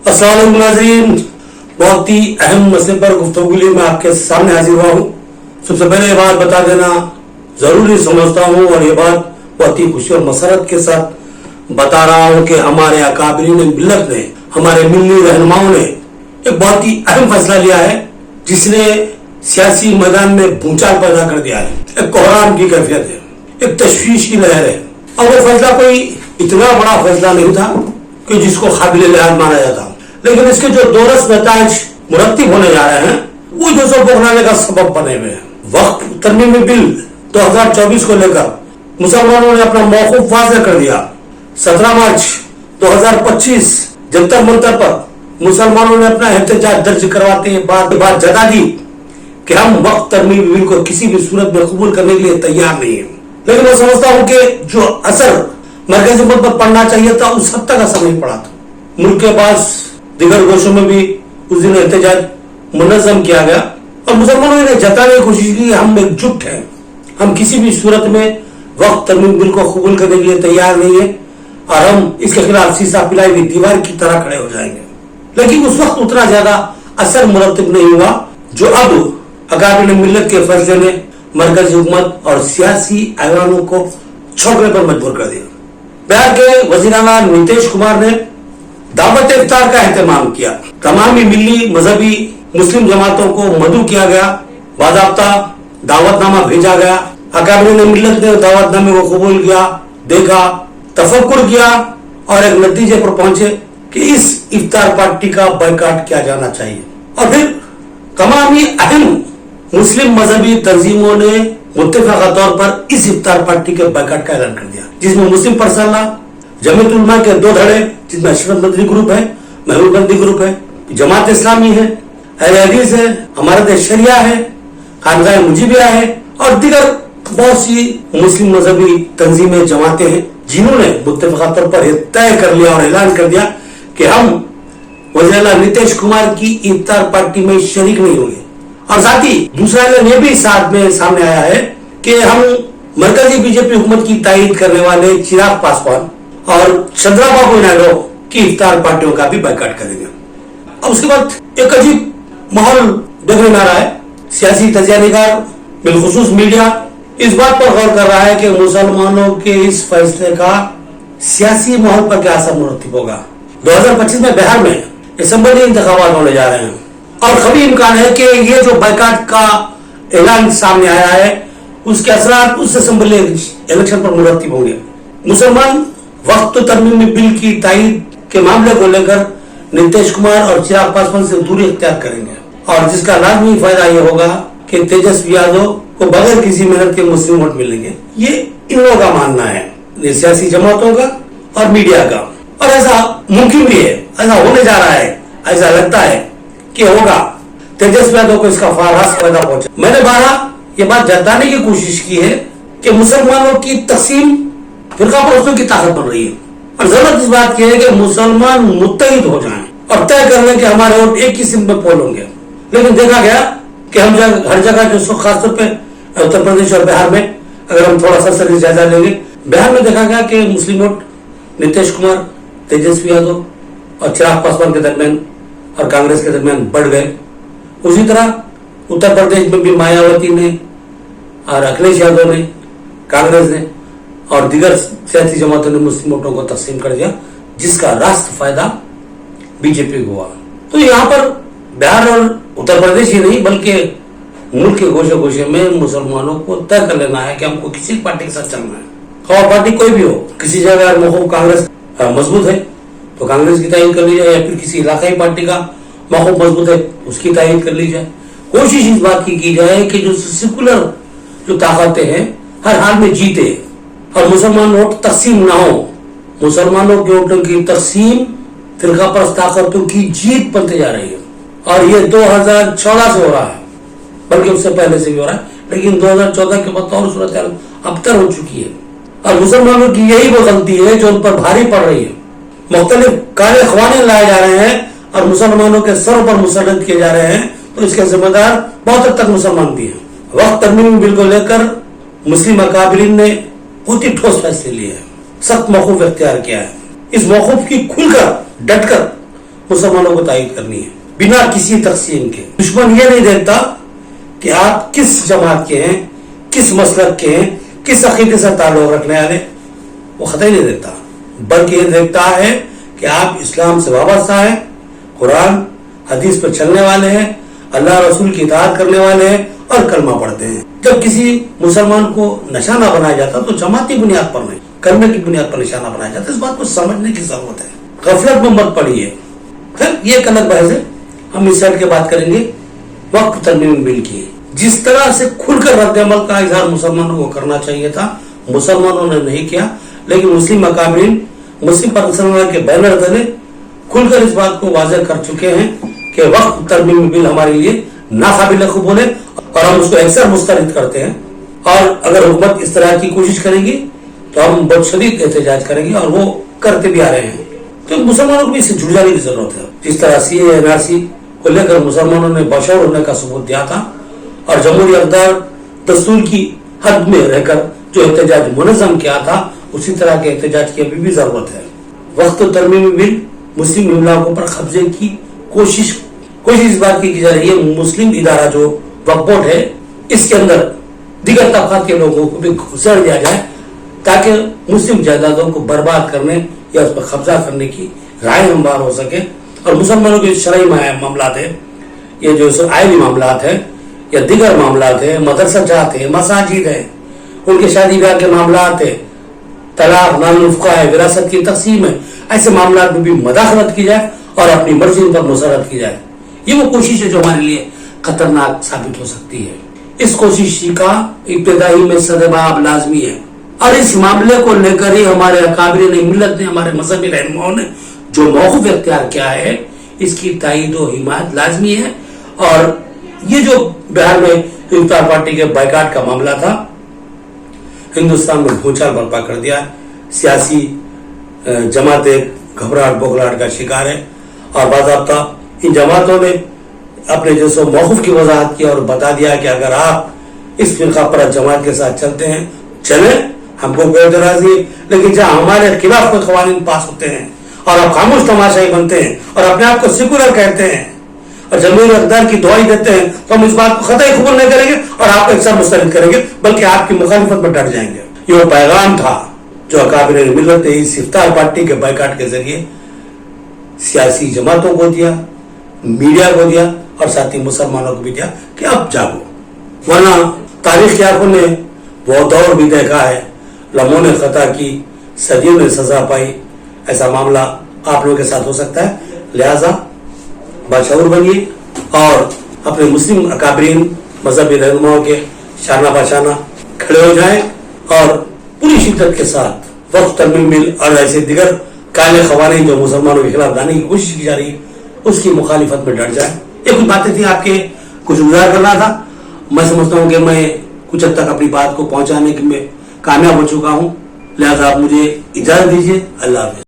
अस्सलाम वालेकुम नाज़रीन, बहुत ही अहम मसले पर गुफ्तगू के लिए मैं आपके सामने हाजिर हुआ हूँ। सबसे पहले ये बात बता देना जरूरी समझता हूँ और ये बात बहुत ही खुशी और मसरत के साथ बता रहा हूँ कि हमारे अकाबरीन मिल्लत ने, हमारे मिल्ली रहनुमाओं ने एक बहुत ही अहम फैसला लिया है जिसने सियासी मैदान में भूचाल पैदा कर दिया है। एक कोहराम की कैफियत है, एक तशवीश की लहर है। और वो फैसला कोई इतना बड़ा फैसला नहीं था कि जिसको काबिल लिहाज माना जाता, लेकिन इसके जो दोरस नताइज मुरत्तिब होने जा रहे हैं वो जो सब बौखलाने का सबब बने हुए हैं। वक्त तरमीमी बिल 2024 को लेकर मुसलमानों ने अपना मौकूफ वाज़ेह कर दिया। 17 मार्च 2025 जंतर मंतर पर मुसलमानों ने अपना एहतजाज दर्ज करवाते बात जता दी कि हम वक्त तरमीमी बिल को किसी भी सूरत में कबूल करने के लिए तैयार नहीं है। लेकिन मैं समझता हूँ कि जो असर मरकजी हुकूमत पर पड़ना चाहिए था उस हद तक असर नहीं पड़ा था। मुल्क के पास दिगर गोशों में भी उस दिन एहतजाज मुनज़्ज़म किया गया और मुसलमानों ने जताने की कोशिश की हम एकजुट हैं, हम किसी भी सूरत में वक्त तरमीम बिल को कबूल करने के लिए तैयार नहीं है और हम इसके खिलाफ सीसा पिलाई हुई दीवार की तरह खड़े हो जाएंगे। लेकिन उस वक्त उतना ज्यादा असर मुरत्तिब नहीं हुआ जो अब अकाबिर मिल्लत के फैसले ने मरकजी हुकूमत और सियासी ऐवानों को छोड़ने पर मजबूर कर दिया। बिहार के वज़ीर आला नीतीश कुमार ने दावत इफ्तार का एहतमाम किया। तमाम मिल्ली मजहबी मुस्लिम जमातों को मदऊ किया गया, बाज़ाब्ता दावतनामा भेजा गया। अकाबिर मिल्लत ने दावतनामे को कबूल किया, देखा, तफक्कुर किया और एक नतीजे पर पहुंचे कि इस इफ्तार पार्टी का बायकॉट किया जाना चाहिए। और फिर तमाम अहम मुस्लिम मजहबी तंजीमों ने मुत्तफ़क़ा तौर पर इस इफ्तार पार्टी के बायकॉट का ऐलान कर दिया, जिसमें मुस्लिम परसल्ला, जमीयत उलमा के 2 धड़े जिसमें अशरफ मदनी ग्रुप है, महबूबबंदी ग्रुप है, जमात इस्लामी है, अहले हदीस है, हमारा देश शरिया है, खानकाह मुजीबिया है और दीगर बहुत सी मुस्लिम मजहबी तंजीमें जमातें हैं जिन्होंने मुत्तफ़क़ा तौर पर तय कर लिया और ऐलान कर दिया कि हम वज़ीर आला नीतीश कुमार की इफ्तार पार्टी में शरीक नहीं होंगे। और साथ ही दूसरा ऐलान ये भी साथ में सामने आया है कि हम मरकजी बीजेपी हुकूमत की तायीद करने वाले चिराग पासवान और चंद्रबाबू नायडू की इफ्तार पार्टियों का भी बायकॉट करेंगे। अब उसके बाद एक अजीब माहौल देखने में आ रहा है। सियासी तजियानिगार बिलखुसूस मीडिया इस बात पर गौर कर रहा है कि मुसलमानों के इस फैसले का सियासी माहौल पर क्या असर मुरत्तिब होगा। 2025 में बिहार में असेंबली इंतखाबात होने जा रहे हैं और कभी इम्कान है कि ये जो बायकॉट का ऐलान सामने आया है उसके असरात उस असेंबली इलेक्शन पर मुरत्तिब होंगे। मुसलमान वक्त तरमीमी बिल की तायीद के मामले को लेकर नीतीश कुमार और चिराग पासवान से दूरी इख्तियार करेंगे और जिसका लाजमी फायदा ये होगा कि तेजस्वी यादव को बगैर किसी मेहनत के मुस्लिम वोट मिलेंगे। ये इन लोगों का मानना है, सियासी जमातों का और मीडिया का, और ऐसा मुमकिन भी है, ऐसा होने जा रहा है, ऐसा लगता है कि होगा। तेजस्वी यादव को इसका फायदा पहुंचा। मैंने ये बात जताने की कोशिश की है कि मुसलमानों की तकसीम फिरका परस्तों की ताकत बन रही है और जरूरत इस बात की है कि मुसलमान मुत्तहिद हो जाएं और तय कर लें कि हमारे वोट एक किस्म में पोल होंगे। लेकिन देखा गया कि हम हर जगह जो खासतौर पे उत्तर प्रदेश और बिहार में, अगर हम थोड़ा सा सरसरी जायजा लेंगे, बिहार में देखा गया कि मुस्लिम वोट नीतीश कुमार, तेजस्वी यादव और चिराग पासवान के दरमियान और कांग्रेस के दरमियान बढ़ गए। उसी तरह उत्तर प्रदेश में भी मायावती ने और अखिलेश यादव ने, कांग्रेस ने और दीगर सियासी जमातों ने मुस्लिम वोटों को तकसीम कर दिया, जिसका रास्त फायदा बीजेपी को हुआ। तो यहाँ पर बिहार और उत्तर प्रदेश ही नहीं बल्कि मुल्क के गोशे गोशे में मुसलमानों को तय कर लेना है कि हमको किसी पार्टी के साथ चलना है, और पार्टी कोई भी हो। किसी जगह मौकूफ कांग्रेस मजबूत है तो कांग्रेस की तायीद कर ली जाए, या फिर किसी इलाकाई पार्टी का मौकूफ मजबूत है उसकी तायीद कर ली जाए। कोशिश इस बात की जाए कि जो सेकुलर जो ताकतें हैं हर हाल में जीते और मुसलमान वोट तकसीम ना हो। मुसलमानों के वोटों की तकसीम फिरका परस्त ताकतों की जीत बनते जा रही है और ये 2014 से हो रहा है, बल्कि उससे पहले से भी हो रहा है, लेकिन 2014 के बाद और सूरत अबतर हो चुकी है और मुसलमानों की यही वो गलती है जो उन पर भारी पड़ रही है। मुख्तलिफ काले ख़वानीन लाए जा रहे हैं और मुसलमानों के सरों पर मुसल्लत किए जा रहे हैं, तो इसके जिम्मेदार बहुत हद तक मुसलमान भी हैं। वक्त तरमीमी बिल को लेकर मुस्लिम अकाबरीन ने बहुत ही ठोस फैसले लिए हैं, सख्त मौकूफ इख्तियार किया है। इस मौकूफ की खुलकर डटकर मुसलमानों को तायद करनी है बिना किसी तकसीम के। दुश्मन ये नहीं देखता कि आप किस जमात के हैं, किस मसलक के हैं, किस अकीदे से ताल्लुक रखने वाले, वो खतई नहीं देखता, बल्कि ये देखता है कि आप इस्लाम से वाबस्ता है, कुरान हदीस पर चलने वाले हैं, अल्लाह रसूल की इताअत करने वाले हैं और कलमा पढ़ते हैं। जब किसी मुसलमान को निशाना बनाया जाता तो जमाती बुनियाद पर नहीं, कलमे की बुनियाद पर निशाना बनाया जाता। इस बात को समझने की जरूरत है, गफलत में मत पड़िए। फिर ये एक अलग बहस है, हम इस साइड के बात करेंगे वक्फ तरमीम बिल की। जिस तरह से खुलकर रद्द अमल का इजहार मुसलमानों को करना चाहिए था, मुसलमानों ने नहीं किया, लेकिन मुस्लिम अकाबरीन मुस्लिम पाकिस्तान के बैनर तले खुलकर इस बात को वाज़ेह कर चुके हैं कि वक्फ तरमीम बिल हमारे लिए नाकाबिल कबूल है और हम उसको अक्सर मुस्तरद करते हैं। और अगर हुकूमत इस तरह की कोशिश करेगी तो हम बहुत शदीद एहतजाज करेंगे और वो करते भी आ रहे हैं। तो मुसलमानों को भी इससे जुड़ जाने की जरूरत है। जिस तरह CAA NRC को लेकर मुसलमानों ने बशौर होने का सबूत दिया था और जमहूरी अक़दार दस्तूर की हद में रहकर जो एहतजाज मुनज़्ज़म किया था, उसी तरह के एहतजाज की अभी भी जरूरत है। वक्त तरमीमी बिल मुस्लिम इलाकों पर कब्जे की कोशिश इस बात की जा रही है, मुस्लिम इदारा जो वक्फ बोर्ड है, इसके अंदर दिगर तबक़ात के लोगों को भी घुसड़ दिया जाए ताकि मुस्लिम जायदादों को बर्बाद करने या उस पर कब्जा करने की राय हमवार हो सके। और मुसलमानों के शरई मामलात है, ये जो आइनी मामलात है या दिगर मामलात है, मदरसा जात है, मसाजिद है, उनके शादी ब्याह के मामलात है, तलाक नानुफ्का है, विरासत की तकसीम है, ऐसे मामलात में भी मदाखलत की जाए और अपनी मर्जी पर मुसर्रत की जाए। ये वो कोशिश है जो हमारे लिए खतरनाक साबित हो सकती है। इस कोशिश का इब्तिदाई में सदबाब लाजमी है और इस मामले को लेकर ही हमारे अकाबिरीन मिल्लत ने, हमारे मजहबी रहनुमाओं ने जो मौक़िफ़ इख्तियार किया है, इसकी तायद व हिमायत लाजमी है। और ये जो बिहार में इफ्तार पार्टी के बाइकाट का मामला था, हिंदुस्तान में भूचाल बर्पा कर दिया। सियासी जमातें घबराहट बोखलाहट का शिकार है और बाज़ाब्ता इन जमातों ने अपने जैसो मौक़िफ़ की वजाहत की और बता दिया कि अगर आप इस फिरका पर जमात के साथ चलते हैं, चले, हमको कोई एतराज़ नहीं, लेकिन जहाँ हमारे खिलाफ कोई क़वानीन पास होते हैं और आप खामोश तमाशाई बनते हैं और अपने आप को सेकुलर कहते हैं और जमहूरी अक़दार की दुआई देते हैं, तो हम इस बात को ख़तई कबूल नहीं करेंगे और आपको अक्सर मुस्तरद करेंगे, बल्कि आपकी मुखालिफत में डट जाएंगे। ये वो पैगाम था जो अकाबिरीन मिल्लत ने इस इफ्तार पार्टी के बाइकाट के जरिए सियासी जमातों को दिया, मीडिया को दिया और साथ ही मुसलमानों को भी दिया कि अब जागो। वरना तारीख की आंखों ने वो दौर भी देखा है, लम्हों ने खता की, सदियों ने सजा पाई। ऐसा मामला आप लोगों के साथ हो सकता है, लिहाजा बाशऊर बनिए और अपने मुस्लिम अकाबरीन मजहबी रहनुमाओं के शाना बाशाना खड़े हो जाएं और पूरी शिद्दत के साथ वक्फ तरमीम बिल और ऐसे दिगर काले क़वानीन जो मुसलमानों के खिलाफ लाने की कोशिश की जा रही है, उसकी मुखालिफत में डट जाए। ये कुछ बातें थी आपके कुछ गुजार करना था। मैं समझता हूँ कि मैं कुछ हद तक अपनी बात को पहुंचाने में कामयाब हो चुका हूँ, लिहाजा आप मुझे इजाजत दीजिए। अल्लाह हाफ़िज़।